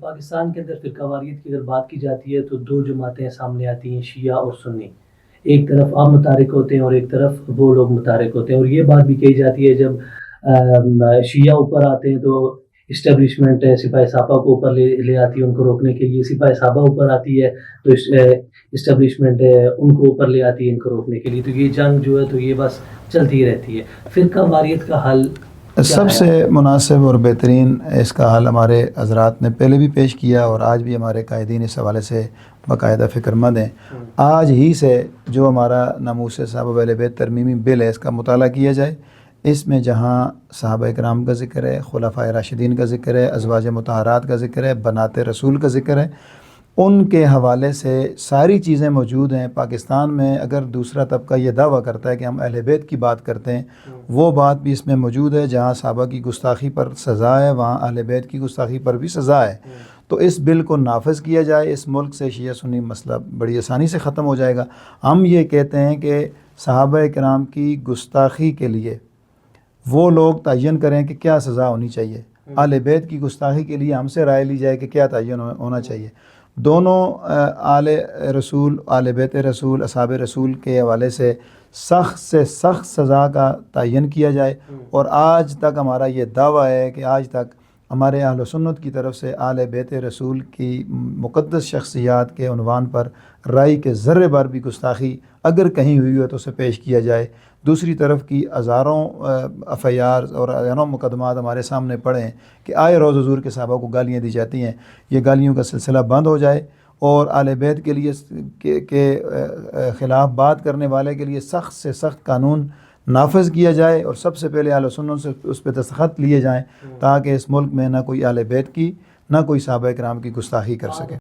پاکستان کے اندر فرقہ واریت کی اگر بات کی جاتی ہے تو دو جماعتیں سامنے آتی ہیں، شیعہ اور سنی۔ ایک طرف آپ متارک ہوتے ہیں اور ایک طرف وہ لوگ متارک ہوتے ہیں، اور یہ بات بھی کہی جاتی ہے جب شیعہ اوپر آتے ہیں تو اسٹیبلشمنٹ سپاہی صحابہ کو اوپر لے آتی ہے ان کو روکنے کے لیے، سپاہی صحابہ اوپر آتی ہے تو اسٹیبلشمنٹ ان کو اوپر لے آتی ہے ان کو روکنے کے لیے، تو یہ جنگ جو ہے تو یہ بس چلتی رہتی ہے۔ فرقہ واریت کا حل سب سے مناسب اور بہترین اس کا حل ہمارے حضرات نے پہلے بھی پیش کیا اور آج بھی ہمارے قائدین اس حوالے سے باقاعدہ فکر مند ہیں۔ آج ہی سے جو ہمارا ناموس صحابہ اہل بیت ترمیمی بل ہے اس کا مطالعہ کیا جائے۔ اس میں جہاں صحابہ کرام کا ذکر ہے، خلفائے راشدین کا ذکر ہے، ازواج مطہرات کا ذکر ہے، بنات رسول کا ذکر ہے، ان کے حوالے سے ساری چیزیں موجود ہیں۔ پاکستان میں اگر دوسرا طبقہ یہ دعویٰ کرتا ہے کہ ہم اہل بیت کی بات کرتے ہیں، وہ بات بھی اس میں موجود ہے۔ جہاں صحابہ کی گستاخی پر سزا ہے وہاں اہل بیت کی گستاخی پر بھی سزا ہے۔ تو اس بل کو نافذ کیا جائے، اس ملک سے شیعہ سنی مسئلہ بڑی آسانی سے ختم ہو جائے گا۔ ہم یہ کہتے ہیں کہ صحابہ کرام کی گستاخی کے لیے وہ لوگ تعین کریں کہ کیا سزا ہونی چاہیے، اہل بیت کی گستاخی کے لیے ہم سے رائے لی جائے کہ کیا تعین ہونا چاہیے۔ دونوں آل رسول، آل بیت رسول، اصحاب رسول کے حوالے سے سخت سے سخت سزا کا تعین کیا جائے۔ اور آج تک ہمارا یہ دعویٰ ہے کہ آج تک ہمارے اہل سنت کی طرف سے آل بیت رسول کی مقدس شخصیات کے عنوان پر رائے کے ذرے بار بھی گستاخی اگر کہیں ہوئی ہے تو اسے پیش کیا جائے۔ دوسری طرف کی ہزاروں ایف آئی آر اور ہزاروں مقدمات ہمارے سامنے پڑے ہیں کہ آئے روز حضور کے صحابہ کو گالیاں دی جاتی ہیں، یہ گالیوں کا سلسلہ بند ہو جائے اور اہل بیت کے لیے کے خلاف بات کرنے والے کے لیے سخت سے سخت قانون نافذ کیا جائے، اور سب سے پہلے اہل سنت سے اس پہ دستخط لیے جائیں تاکہ اس ملک میں نہ کوئی اہل بیت کی نہ کوئی صحابہ کرام کی گستاخی کر سکے۔